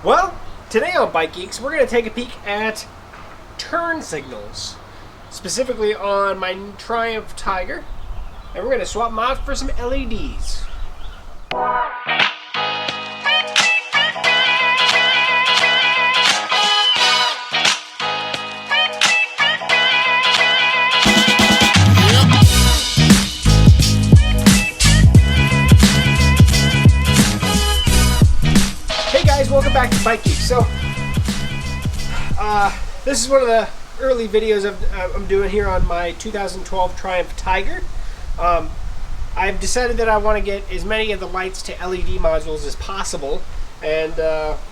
Well, today on BikeGeeks, we're going to take a peek at turn signals, specifically on my Triumph Tiger, and we're going to swap them out for some LEDs. Welcome back to BikeGeeks. So, this is one of the early videos I'm doing here on my 2012 Triumph Tiger. I've decided that I want to get as many of the lights to LED modules as possible, and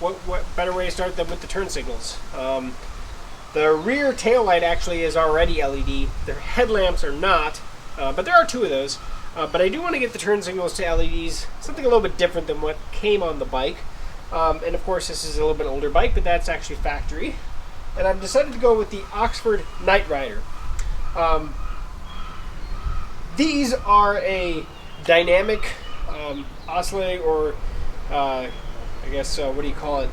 what better way to start than with the turn signals. The rear tail light actually is already LED. The headlamps are not, but there are two of those. But I do want to get the turn signals to LEDs, something a little bit different than what came on the bike. And of course this is a little bit older bike, but that's actually factory. And I've decided to go with the Oxford Nightrider. These are a dynamic oscillating, or I guess, what do you call it?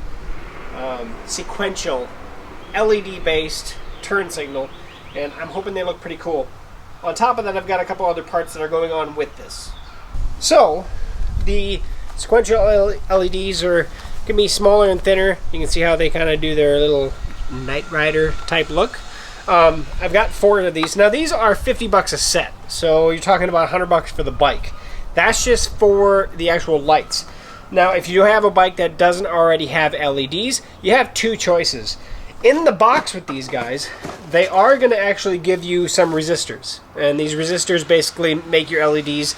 Sequential LED based turn signal, and I'm hoping they look pretty cool. On top of that, I've got a couple other parts that are going on with this. So the sequential LEDs can be smaller and thinner. You can see how they kind of do their little Nightrider type look. I've got 4 of these. Now these are $50 a set, so you're talking about $100 for the bike. That's just for the actual lights. Now if you have a bike that doesn't already have LEDs, you have 2 choices. In the box with these guys, they are going to actually give you some resistors, and these resistors basically make your LEDs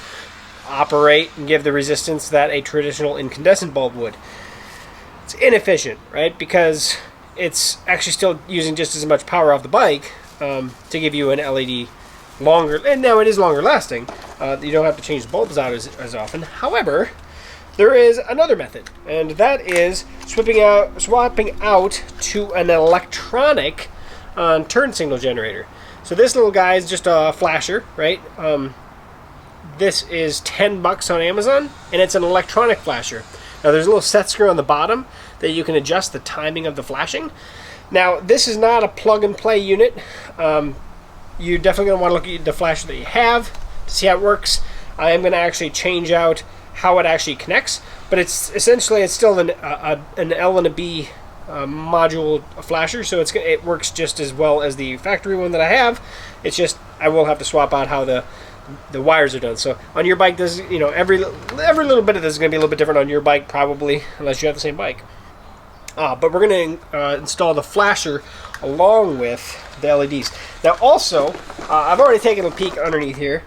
operate and give the resistance that a traditional incandescent bulb would. It's inefficient, right? Because it's actually still using just as much power off the bike to give you an LED longer, and now it is longer lasting. You don't have to change the bulbs out as often. However, there is another method, and that is swapping out to an electronic turn signal generator. So this little guy is just a flasher, right? This is $10 on Amazon, and it's an electronic flasher. Now there's a little set screw on the bottom that you can adjust the timing of the flashing. Now this is not a plug and play unit. You're definitely going to want to look at the flasher that you have to see how it works. I am going to actually change out how it actually connects, but it's still an L and a B module flasher, so it works just as well as the factory one that I have. It's just I will have to swap out how the wires are done. So on your bike, this, every little bit of this is going to be a little bit different on your bike, probably, unless you have the same bike. But we're going to install the flasher along with the LEDs. Now also, I've already taken a peek underneath here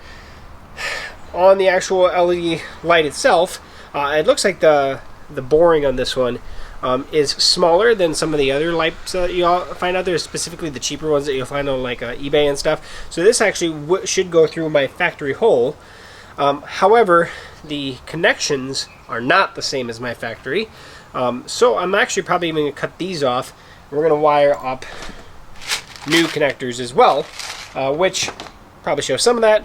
on the actual LED light itself. It looks like the boring on this one is smaller than some of the other lights that you'll find out there, specifically the cheaper ones that you'll find on like eBay and stuff. So this actually should go through my factory hole. However, the connections are not the same as my factory. So I'm actually probably even going to cut these off. We're going to wire up new connectors as well, which probably show some of that.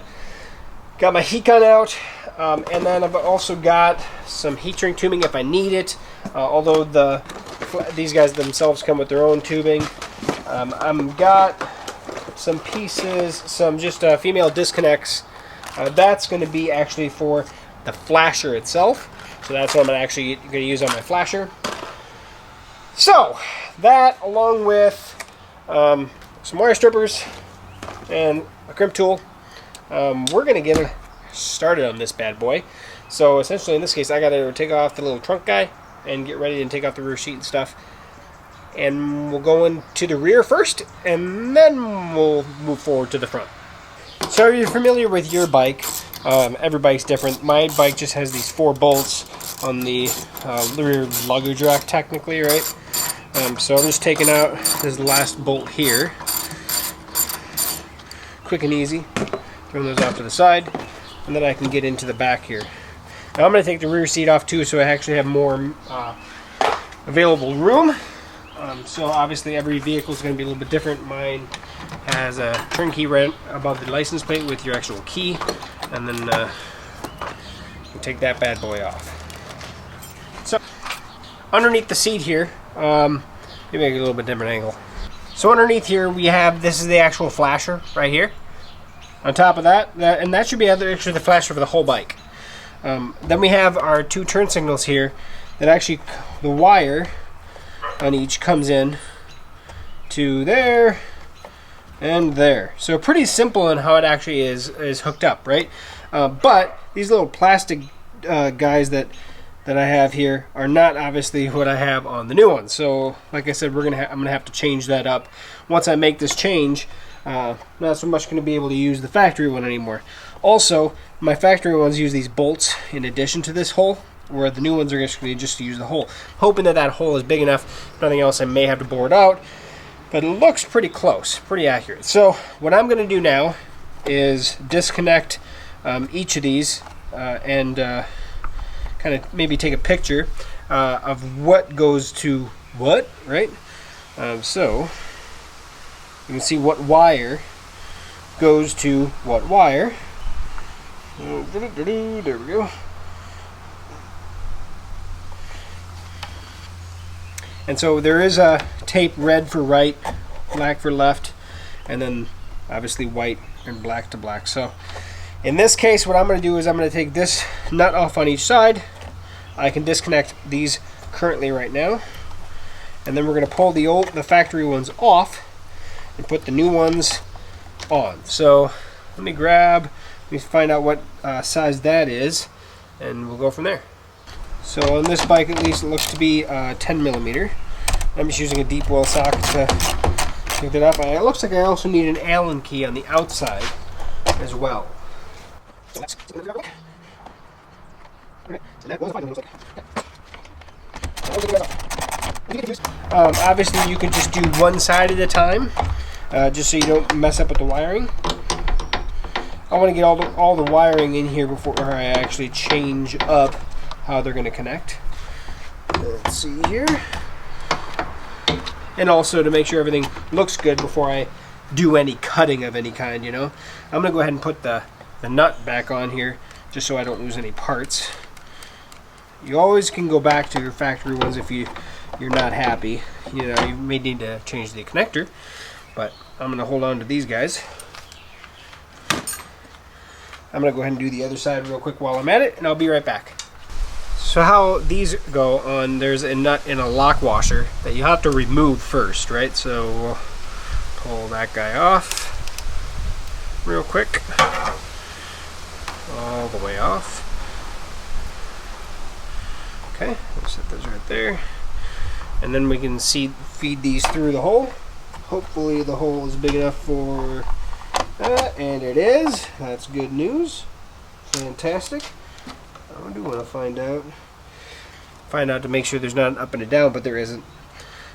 Got my heat gun out, and then I've also got some heat shrink tubing if I need it. Although these guys themselves come with their own tubing. I've got some pieces, some just female disconnects. That's going to be actually for the flasher itself. So that's what I'm actually going to use on my flasher. So that, along with some wire strippers and a crimp tool, we're going to get started on this bad boy. So essentially in this case, I got to take off the little trunk guy and get ready and take off the rear seat and stuff. And we'll go into the rear first, and then we'll move forward to the front. So if you're familiar with your bike, every bike's different. My bike just has these 4 bolts on the rear luggage rack, technically, right? So I'm just taking out this last bolt here. Quick and easy. Throwing those off to the side, and then I can get into the back here. Now I'm going to take the rear seat off too, so I actually have more available room. So obviously every vehicle is going to be a little bit different. Mine has a turnkey right above the license plate with your actual key, and then you take that bad boy off. So underneath the seat here, maybe make it a little bit different angle. So underneath here we have, this is the actual flasher right here. On top of that, and that should be actually the flasher for the whole bike. Then we have our 2 turn signals here that actually, the wire on each comes in to there and there. So pretty simple in how it actually is hooked up, right? But these little plastic guys that I have here are not obviously what I have on the new one. So like I said, I'm gonna have to change that up. Once I make this change, not so much going to be able to use the factory one anymore. Also, my factory ones use these bolts in addition to this hole, where the new ones are just going to use the hole. Hoping that that hole is big enough. If nothing else, I may have to bore it out, but it looks pretty close, pretty accurate. So what I'm going to do now is disconnect each of these and kind of maybe take a picture of what goes to what, right? So you can see what wire goes to what wire. There we go. And so there is a tape, red for right, black for left, and then obviously white and black to black. So in this case, what I'm going to do is I'm going to take this nut off on each side. I can disconnect these currently right now, and then we're going to pull the factory ones off and put the new ones on. So let me find out what size that is, and we'll go from there. So on this bike, at least, it looks to be 10 millimeter. I'm just using a deep well socket to pick it up. It looks like I also need an Allen key on the outside as well. Obviously, you can just do one side at a time, just so you don't mess up with the wiring. I want to get all the wiring in here before I actually change up how they're going to connect. Let's see here. And also to make sure everything looks good before I do any cutting of any kind, you know. I'm going to go ahead and put the nut back on here just so I don't lose any parts. You always can go back to your factory ones if you're not happy. You know, you may need to change the connector, but I'm going to hold on to these guys. I'm going to go ahead and do the other side real quick while I'm at it, and I'll be right back. So how these go on, there's a nut in a lock washer that you have to remove first, right? So we'll pull that guy off real quick. All the way off. Okay, we'll set those right there. And then we can feed these through the hole. Hopefully the hole is big enough for that, and it is. That's good news. Fantastic. I do want to find out to make sure there's not an up and a down, but there isn't.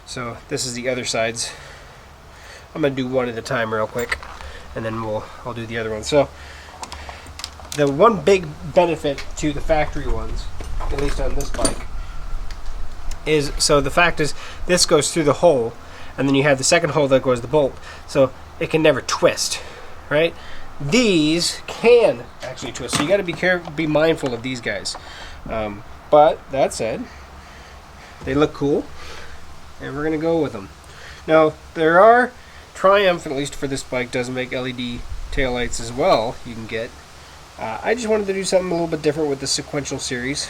So this is the other sides. I'm going to do one at a time real quick, and then I'll do the other one. So the one big benefit to the factory ones, at least on this bike, is, so the fact is this goes through the hole, and then you have the second hole that goes the bolt, so it can never twist, right? These can actually twist, so you got to be mindful of these guys. But that said, they look cool, and we're gonna go with them. Now there are Triumph, at least for this bike, does make LED taillights as well. You can get. I just wanted to do something a little bit different with the Sequential series.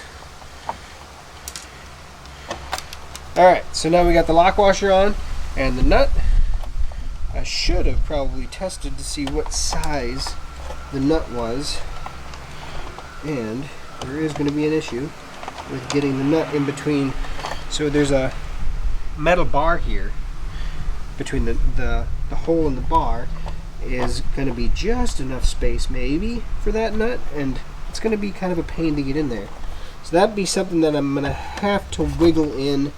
All right, so now we got the lock washer on and the nut. I should have probably tested to see what size the nut was, and there is going to be an issue with getting the nut in between. So there's a metal bar here between the hole and the bar. Is going to be just enough space maybe for that nut, and it's going to be kind of a pain to get in there. So that'd be something that I'm going to have to wiggle in.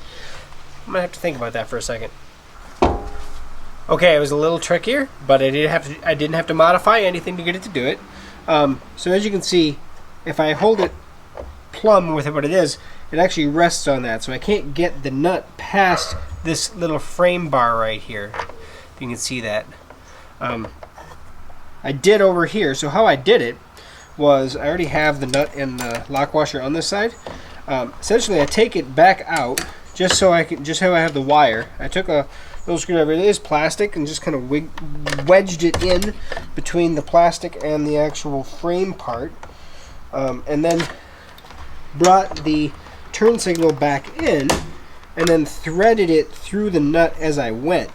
I'm going to have to think about that for a second. Okay, it was a little trickier, but I didn't have to modify anything to get it to do it. So as you can see, if I hold it plumb with what it is, it actually rests on that, so I can't get the nut past this little frame bar right here. If you can see that. I did over here, so how I did it was I already have the nut and the lock washer on this side. Essentially, I take it back out just so I have the wire. I took a little screwdriver. It is plastic, and just kind of wedged it in between the plastic and the actual frame part, and then brought the turn signal back in, and then threaded it through the nut as I went.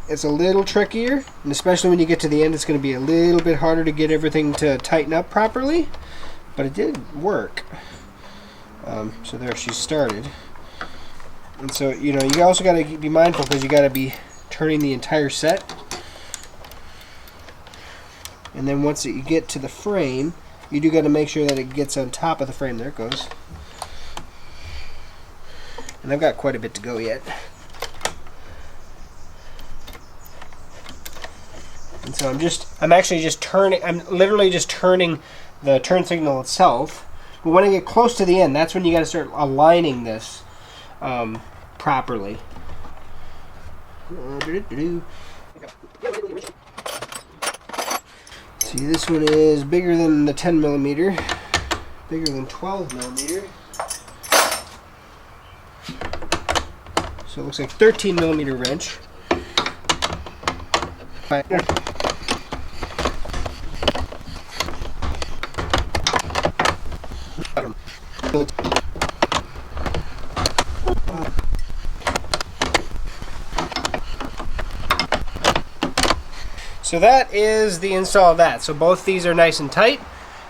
It's a little trickier, and especially when you get to the end, it's going to be a little bit harder to get everything to tighten up properly, but it did work. So there she started. And so, you know, you also got to be mindful, because you got to be turning the entire set. And then once you get to the frame, you do got to make sure that it gets on top of the frame. There it goes. And I've got quite a bit to go yet. And so I'm literally just turning the turn signal itself. But when I get close to the end, that's when you got to start aligning this properly. See, this one is bigger than the 10 millimeter, bigger than 12 millimeter. So it looks like 13 millimeter wrench. So that is the install of that. So both these are nice and tight.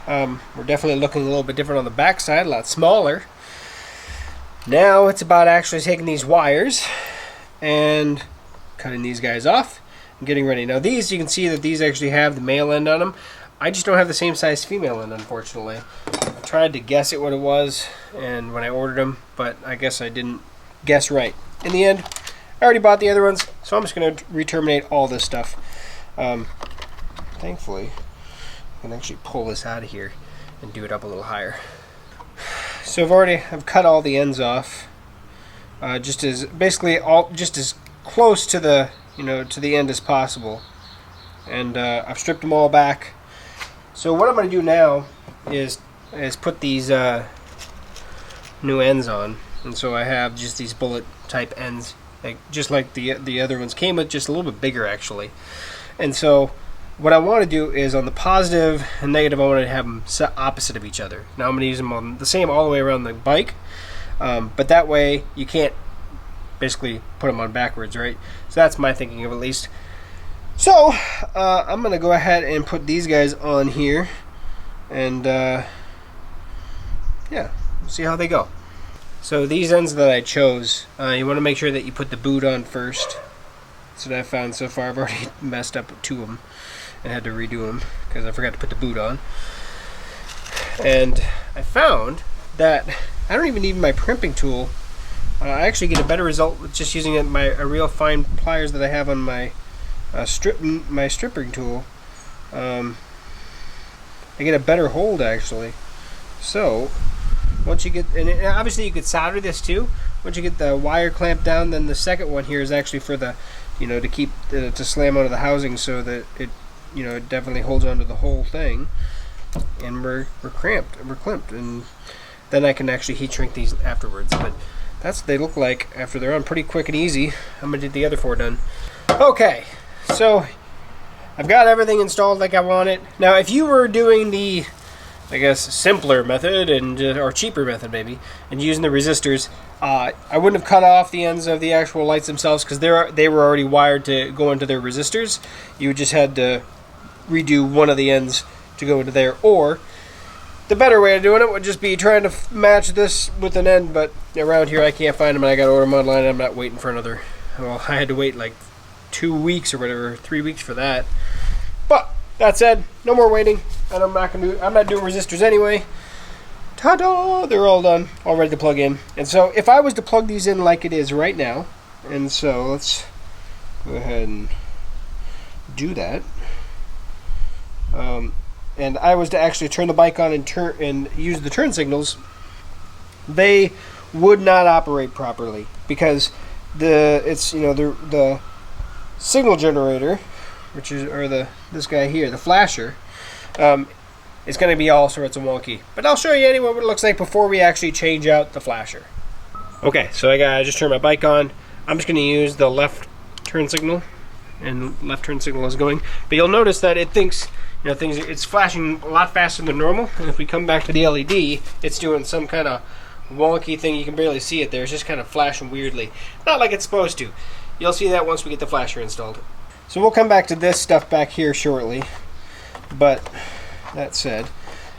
We're definitely looking a little bit different on the back side, a lot smaller. Now it's about actually taking these wires and cutting these guys off and getting ready. Now these, you can see that these actually have the male end on them. I just don't have the same size female end, unfortunately. I tried to guess it what it was and when I ordered them, but I guess I didn't guess right. In the end, I already bought the other ones, so I'm just going to re-terminate all this stuff. Thankfully, I can actually pull this out of here and do it up a little higher. So I've cut all the ends off, just as close to the to the end as possible, and I've stripped them all back. So what I'm going to do now is put these new ends on, and so I have just these bullet type ends, just like the other ones came with, just a little bit bigger actually. And so what I want to do is on the positive and negative, I want to have them set opposite of each other. Now I'm going to use them on the same all the way around the bike, but that way you can't basically put them on backwards, right? So that's my thinking of at least. So I'm going to go ahead and put these guys on here, and yeah, we'll see how they go. So these ends that I chose, you want to make sure that you put the boot on first. That's what I found so far. I've already messed up 2 of them and had to redo them because I forgot to put the boot on. And I found that I don't even need my primping tool. I actually get a better result with just using a real fine pliers that I have on my stripping tool. I get a better hold actually. So once you get, and obviously you could solder this too. Once you get the wire clamped down, then the second one here is actually for the, to keep to slam onto the housing so that it, it definitely holds onto the whole thing. And we're clamped, and then I can actually heat shrink these afterwards. But that's what they look like after they're on, pretty quick and easy. I'm gonna get the other 4 done. Okay, so I've got everything installed like I want it. Now, if you were doing the, I guess, simpler method or cheaper method maybe, and using the resistors, I wouldn't have cut off the ends of the actual lights themselves because they were already wired to go into their resistors. You just had to redo one of the ends to go into there, or the better way of doing it would just be trying to match this with an end, but around here I can't find them and I gotta order them online, and I'm not waiting for another, well, I had to wait like 2 weeks or whatever, 3 weeks for that. But that said, no more waiting, and I'm not doing resistors anyway. Ta-da! They're all done, all ready to plug in. And so if I was to plug these in like it is right now, and so let's go ahead and do that. And I was to actually turn the bike on and use the turn signals, they would not operate properly because the signal generator, which is this guy here, the flasher, it's going to be all sorts of wonky. But I'll show you anyway what it looks like before we actually change out the flasher. Okay, so I just turned my bike on. I'm just going to use the left turn signal, and left turn signal is going. But you'll notice that it thinks, it's flashing a lot faster than normal. And if we come back to the LED, it's doing some kind of wonky thing. You can barely see it there. It's just kind of flashing weirdly. Not like it's supposed to. You'll see that once we get the flasher installed. So we'll come back to this stuff back here shortly. But that said,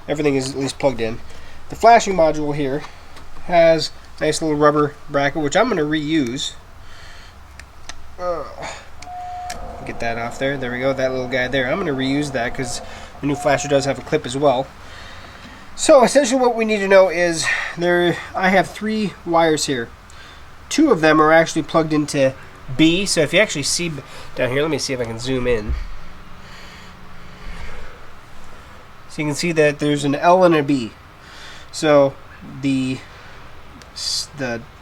everything is at least plugged in. The flashing module here has a nice little rubber bracket, which I'm going to reuse. Get that off there. There we go, that little guy there. I'm going to reuse that because the new flasher does have a clip as well. So essentially what we need to know is I have 3 wires here. 2 of them are actually plugged into B. So if you actually see down here, let me see if I can zoom in. So you can see that there's an L and a B. So the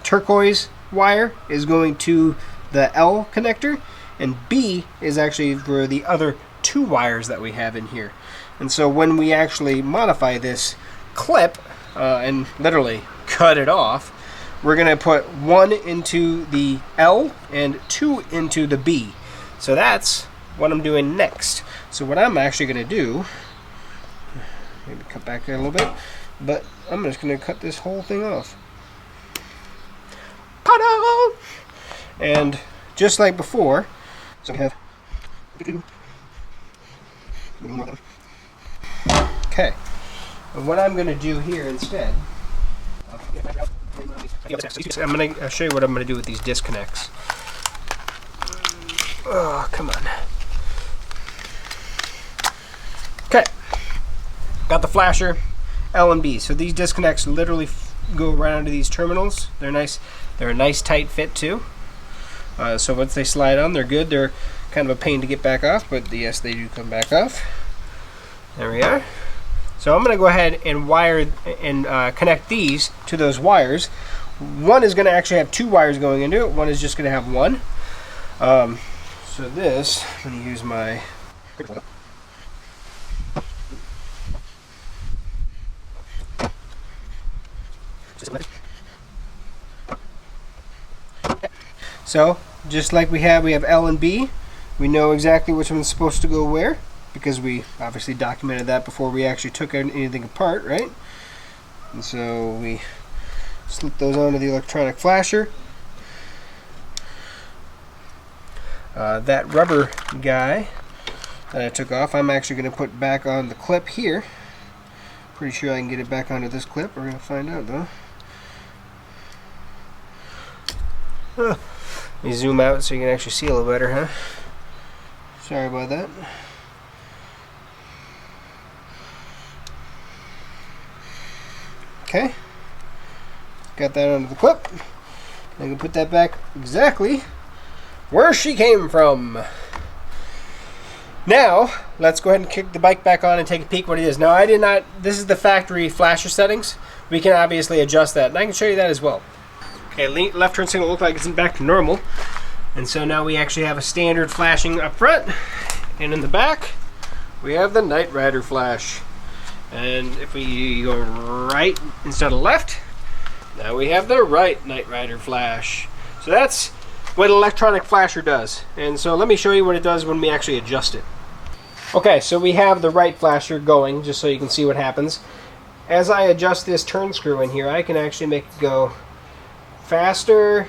turquoise wire is going to the L connector, and B is actually for the other 2 wires that we have in here. And so when we actually modify this clip and literally cut it off, we're going to put 1 into the L and 2 into the B. So that's what I'm doing next. So what I'm actually going to do, maybe cut back there a little bit, but I'm just going to cut this whole thing off. Ta-da! And just like before, so we have. Okay. And what I'm going to do here instead, I'm going to show you what I'm going to do with these disconnects. Oh, come on. Okay. Got the flasher, L and B. So these disconnects literally go around to these terminals. They're nice. They're a nice tight fit too. So once they slide on, they're good. They're kind of a pain to get back off, but yes, they do come back off. There we are. So I'm going to go ahead and wire and connect these to those wires. One is going to actually have 2 wires going into it. One is just going to have 1. So this, I'm going to use my So, just like we have L and B. We know exactly which one's supposed to go where, because we obviously documented that before we actually took anything apart, right? And so we slip those onto the electronic flasher. That rubber guy that I took off, I'm actually going to put back on the clip here. Pretty sure I can get it back onto this clip. We're going to find out though. Let me zoom out so you can actually see a little better, huh? Sorry about that. Okay. Got that onto the clip. I can put that back exactly where she came from. Now, let's go ahead and kick the bike back on and take a peek what it is. Now, I did not, this is the factory flasher settings. We can obviously adjust that, and I can show you that as well. Okay, left turn signal looks like it's back to normal. And so now we actually have a standard flashing up front, and in the back, we have the Nightrider flash. And if we go right instead of left, now we have the right Nightrider flash. So that's what an electronic flasher does. And so let me show you what it does when we actually adjust it. Okay, so we have the right flasher going, just so you can see what happens. As I adjust this turn screw in here, I can actually make it go faster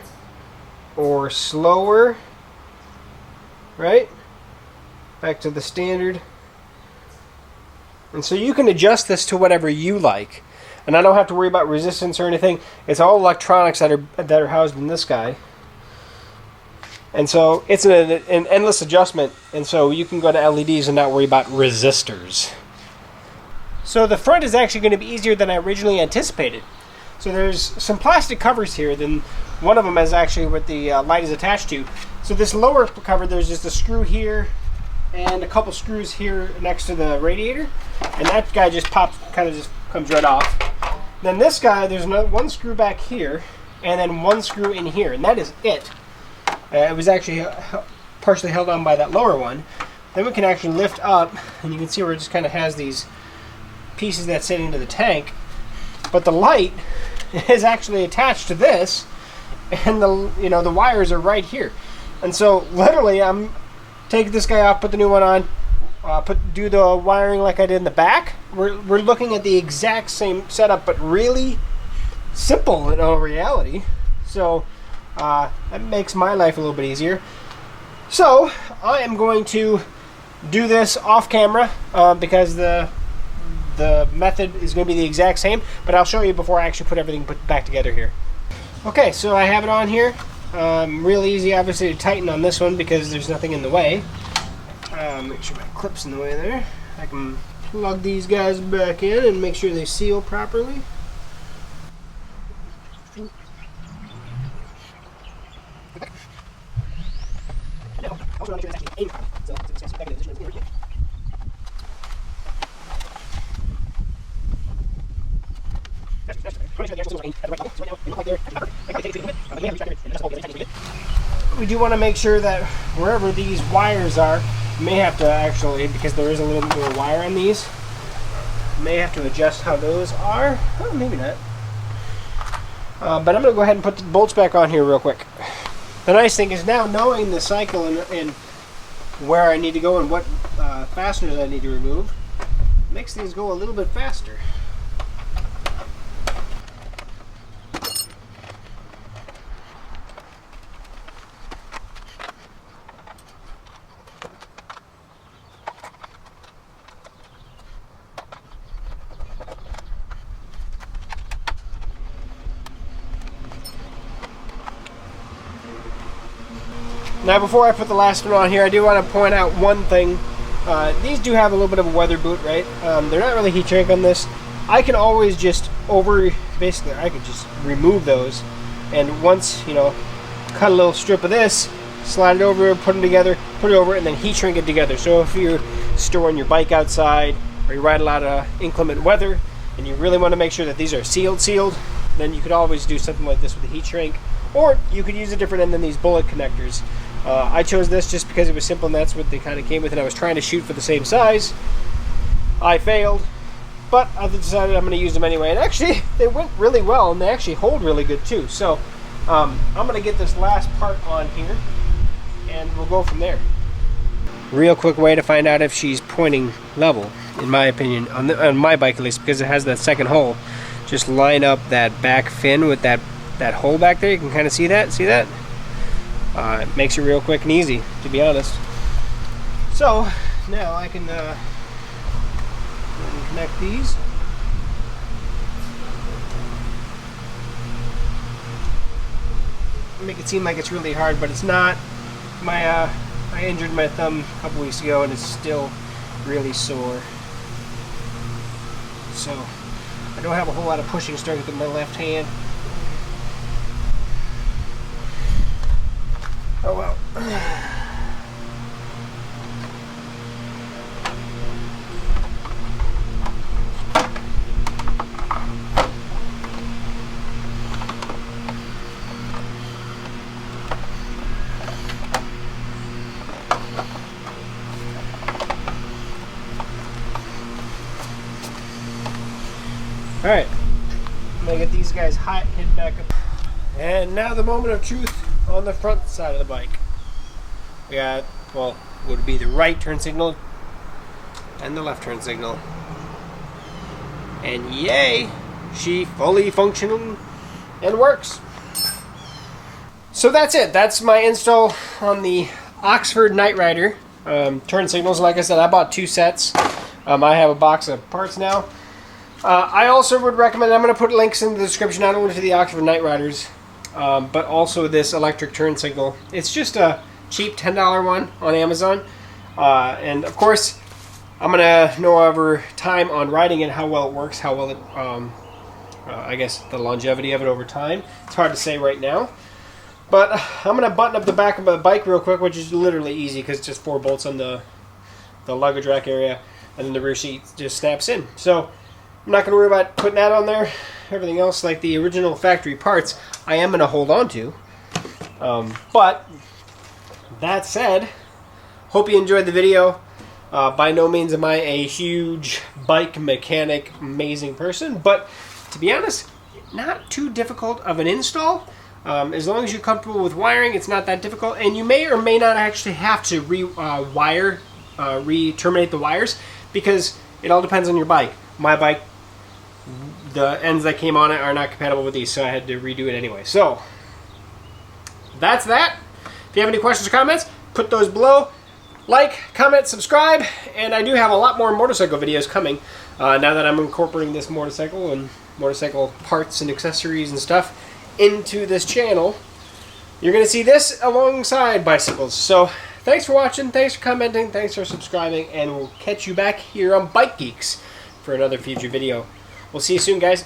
or slower, right? Back to the standard. And so you can adjust this to whatever you like. And I don't have to worry about resistance or anything. It's all electronics that are housed in this guy. And so it's an endless adjustment. And so you can go to LEDs and not worry about resistors. So the front is actually going to be easier than I originally anticipated. So there's some plastic covers here. Then one of them is actually what the light is attached to. So this lower cover, there's just a screw here and a couple screws here next to the radiator. And that guy just pops, kind of just comes right off. Then this guy, there's one screw back here and then one screw in here. And that is it. It was actually partially held on by that lower one. Then we can actually lift up, and you can see where it just kind of has these pieces that sit into the tank, but the light is actually attached to this, and the wires are right here. And so literally I'm taking this guy off, put the new one on, do the wiring like I did in the back. We're looking at the exact same setup, but really simple in all reality. So that makes my life a little bit easier. So I am going to do this off camera because the method is going to be the exact same, but I'll show you before I actually put everything back together here. Okay, so I have it on here. Real easy, obviously, to tighten on this one because there's nothing in the way. Make sure my clip's in the way there. I can plug these guys back in and make sure they seal properly. We do want to make sure that wherever these wires are, you may have to actually, because there is a little bit of wire on these, you may have to adjust how those are. Oh, maybe not. But I'm going to go ahead and put the bolts back on here real quick. The nice thing is now knowing the cycle and where I need to go and what fasteners I need to remove makes things go a little bit faster. Now before I put the last one on here, I do want to point out one thing. These do have a little bit of a weather boot, right? They're not really heat shrink on this. I can always just basically I could just remove those, and once, cut a little strip of this, slide it over, put them together, put it over, and then heat shrink it together. So if you're storing your bike outside, or you ride a lot of inclement weather, and you really want to make sure that these are sealed, then you could always do something like this with the heat shrink, or you could use a different end than these bullet connectors. I chose this just because it was simple and that's what they kind of came with, and I was trying to shoot for the same size. I failed, but I decided I'm going to use them anyway, and actually they went really well and they actually hold really good too. So I'm going to get this last part on here and we'll go from there. Real quick way to find out if she's pointing level, in my opinion, on my bike at least, because it has that second hole. Just line up that back fin with that hole back there. You can kind of see that. It makes it real quick and easy, to be honest. So now I can connect these. Make it seem like it's really hard, but it's not. I injured my thumb a couple weeks ago and it's still really sore. So I don't have a whole lot of pushing strength with my left hand. Oh well. Alright, I'm gonna get these guys hot, hit back up. And now the moment of truth on the front side of the bike. We got, well, would be the right turn signal and the left turn signal. And yay, she fully functional and works. So that's it. That's my install on the Oxford Nightrider. Turn signals, like I said, I bought 2 sets. I have a box of parts now. I also would recommend, I'm going to put links in the description, not only to the Oxford Nightriders, but also this electric turn signal. It's just a cheap $10 one on Amazon. And of course, I'm going to know over time on riding it how well it works, how well it, I guess the longevity of it over time. It's hard to say right now. But I'm going to button up the back of the bike real quick, which is literally easy because it's just 4 bolts on the luggage rack area, and then the rear seat just snaps in. So I'm not going to worry about putting that on there. Everything else, like the original factory parts, I am going to hold on to. But that said, hope you enjoyed the video. By no means am I a huge bike mechanic, amazing person, but to be honest, not too difficult of an install. As long as you're comfortable with wiring, it's not that difficult, and you may or may not actually have to re-terminate the wires, because it all depends on your bike. My bike, the ends that came on it are not compatible with these, so I had to redo it anyway. So, that's that. If you have any questions or comments, put those below. Like, comment, subscribe, and I do have a lot more motorcycle videos coming now that I'm incorporating this motorcycle and motorcycle parts and accessories and stuff into this channel. You're going to see this alongside bicycles. So, thanks for watching, thanks for commenting, thanks for subscribing, and we'll catch you back here on BikeGeeks for another future video. We'll see you soon, guys.